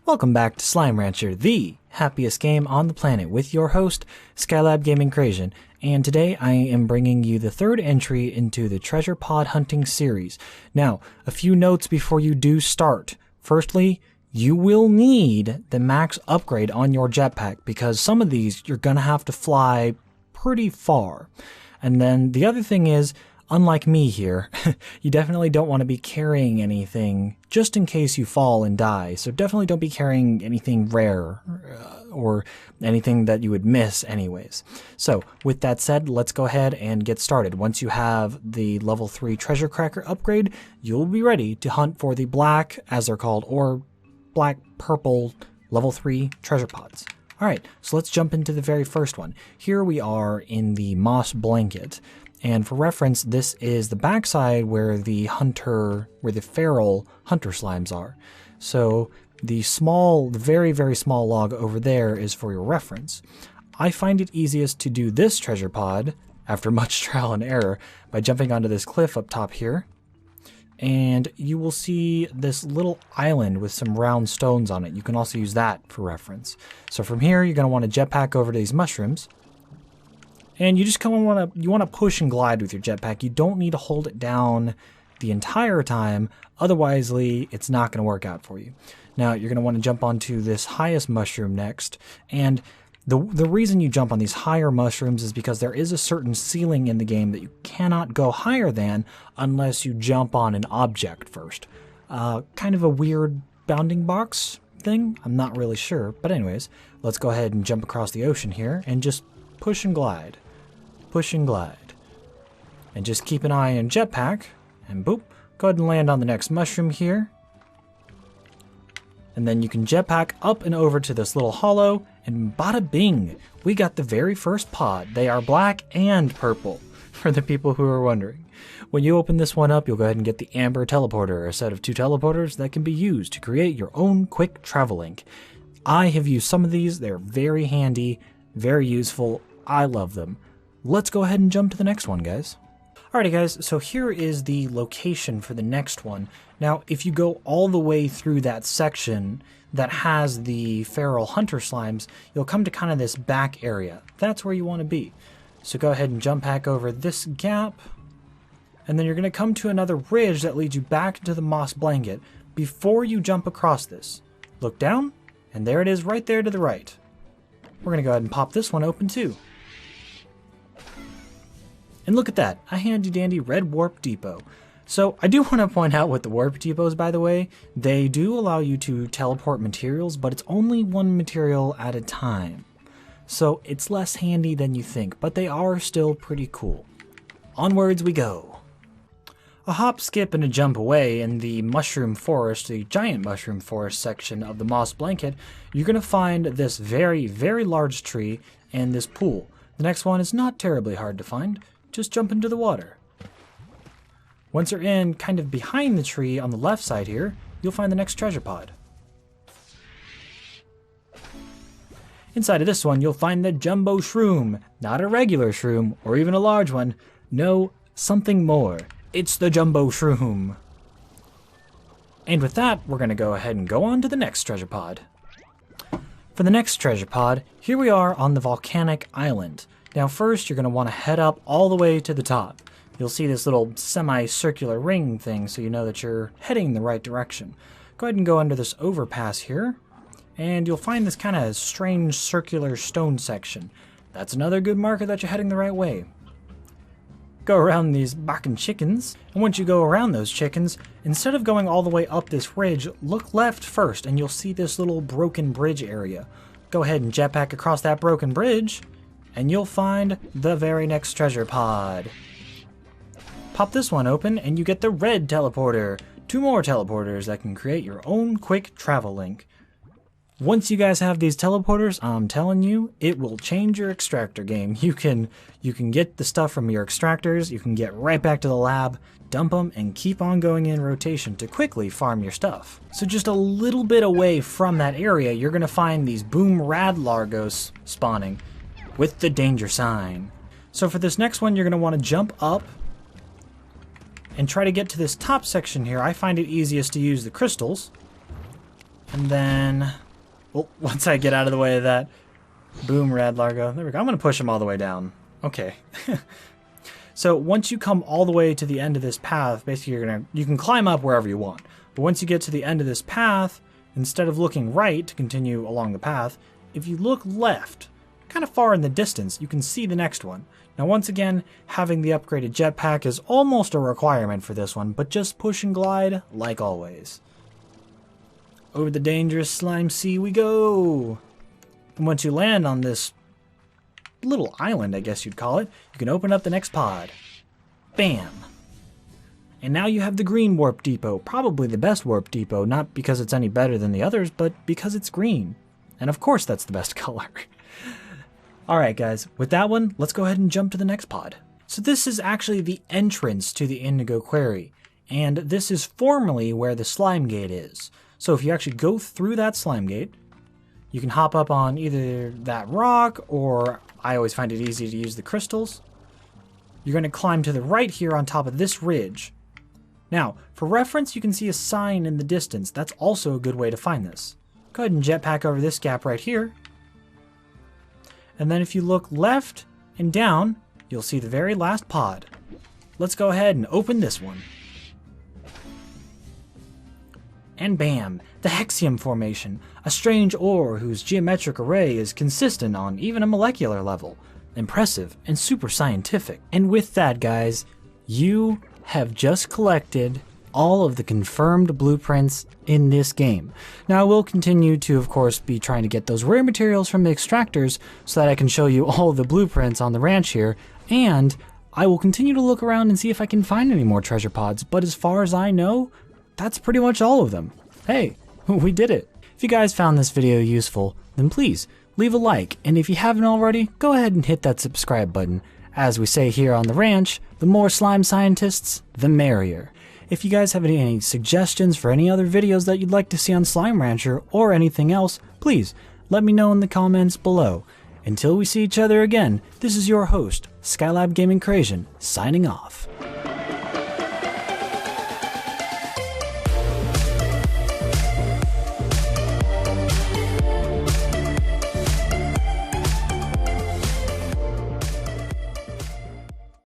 Welcome back to Slime Rancher, the happiest game on the planet, with your host, Skylab-Gaming, and today I am bringing you the third entry into the treasure pod hunting series. Now, a few notes before you do start. Firstly, you will need the max upgrade on your jetpack, because some of these you're going to have to fly pretty far. And then the other thing is, unlike me here, you definitely don't want to be carrying anything just in case you fall and die. So definitely don't be carrying anything rare or anything that you would miss anyways. So with that said, let's go ahead and get started. Once you have the level 3 treasure cracker upgrade, you'll be ready to hunt for the black, as they're called, or black purple level 3 treasure pods. Alright, so let's jump into the very first one. Here we are in the moss blanket. And for reference, this is the backside where the feral hunter slimes are. So the very, very small log over there is for your reference. I find it easiest to do this treasure pod, after much trial and error, by jumping onto this cliff up top here. And you will see this little island with some round stones on it. You can also use that for reference. So from here, you're going to want to jetpack over to these mushrooms. And you just kind of want to push and glide with your jetpack. You don't need to hold it down the entire time, otherwise it's not going to work out for you. Now you're going to want to jump onto this highest mushroom next, and the reason you jump on these higher mushrooms is because there is a certain ceiling in the game that you cannot go higher than unless you jump on an object first. Kind of a weird bounding box thing, I'm not really sure, but anyways, let's go ahead and jump across the ocean here and just push and glide. Push and glide. And just keep an eye on jetpack. And boop. Go ahead and land on the next mushroom here. And then you can jetpack up and over to this little hollow. And bada bing. We got the very first pod. They are black and purple. For the people who are wondering. When you open this one up, you'll go ahead and get the Amber Teleporter. A set of 2 teleporters that can be used to create your own quick travel link. I have used some of these. They're very handy. Very useful. I love them. Let's go ahead and jump to the next one, guys. Alrighty, guys, so here is the location for the next one. Now, if you go all the way through that section that has the feral hunter slimes, you'll come to kind of this back area. That's where you want to be. So go ahead and jump back over this gap, and then you're going to come to another ridge that leads you back into the moss blanket. Before you jump across this, look down, and there it is right there to the right. We're going to go ahead and pop this one open too. And look at that, a handy dandy red warp depot. So I do want to point out with the warp depots, by the way, they do allow you to teleport materials, but it's only one material at a time. So it's less handy than you think, but they are still pretty cool. Onwards we go. A hop, skip, and a jump away in the mushroom forest, the giant mushroom forest section of the moss blanket, you're going to find this very, very large tree and this pool. The next one is not terribly hard to find. Just jump into the water. Once you're in, kind of behind the tree on the left side here, you'll find the next treasure pod. Inside of this one, you'll find the jumbo shroom. Not a regular shroom, or even a large one. No, something more. It's the jumbo shroom. And with that, we're going to go ahead and go on to the next treasure pod. For the next treasure pod, here we are on the Volcanic Island. Now first, you're going to want to head up all the way to the top. You'll see this little semicircular ring thing, so you know that you're heading in the right direction. Go ahead and go under this overpass here, and you'll find this kind of strange circular stone section. That's another good marker that you're heading the right way. Go around these barking chickens, and once you go around those chickens, instead of going all the way up this ridge, look left first, and you'll see this little broken bridge area. Go ahead and jetpack across that broken bridge, and you'll find the very next treasure pod. Pop this one open, and you get the red teleporter. 2 more teleporters that can create your own quick travel link. Once you guys have these teleporters, I'm telling you, it will change your extractor game. You can get the stuff from your extractors, you can get right back to the lab, dump them, and keep on going in rotation to quickly farm your stuff. So just a little bit away from that area, you're going to find these boom rad largos spawning with the danger sign. So for this next one, you're going to want to jump up and try to get to this top section here. I find it easiest to use the crystals. And then, well, once I get out of the way of that, boom, Rad Largo. There we go. I'm going to push him all the way down. Okay. So once you come all the way to the end of this path, basically you can climb up wherever you want. But once you get to the end of this path, instead of looking right to continue along the path, if you look left, kind of far in the distance, you can see the next one. Now once again, having the upgraded jetpack is almost a requirement for this one, but just push and glide like always. Over the dangerous slime sea we go! And once you land on this little island, I guess you'd call it, you can open up the next pod. Bam! And now you have the green warp depot, probably the best warp depot, not because it's any better than the others, but because it's green. And of course that's the best color. Alright guys, with that one, let's go ahead and jump to the next pod. So this is actually the entrance to the Indigo Quarry, and this is formerly where the slime gate is. So if you actually go through that slime gate, you can hop up on either that rock, or I always find it easy to use the crystals. You're going to climb to the right here on top of this ridge. Now, for reference, you can see a sign in the distance. That's also a good way to find this. Go ahead and jetpack over this gap right here. And then if you look left and down, you'll see the very last pod. Let's go ahead and open this one. And bam, the Hexium Formation, a strange ore whose geometric array is consistent on even a molecular level. Impressive and super scientific. And with that, guys, you have just collected all of the confirmed blueprints in this game. Now I will continue to, of course, be trying to get those rare materials from the extractors so that I can show you all the blueprints on the ranch here, and I will continue to look around and see if I can find any more treasure pods, but as far as I know, that's pretty much all of them. Hey, we did it. If you guys found this video useful, then please leave a like, and if you haven't already, go ahead and hit that subscribe button. As we say here on the ranch, the more slime scientists, the merrier. If you guys have any suggestions for any other videos that you'd like to see on Slime Rancher or anything else, please let me know in the comments below. Until we see each other again, this is your host, Skylab-Gaming, signing off.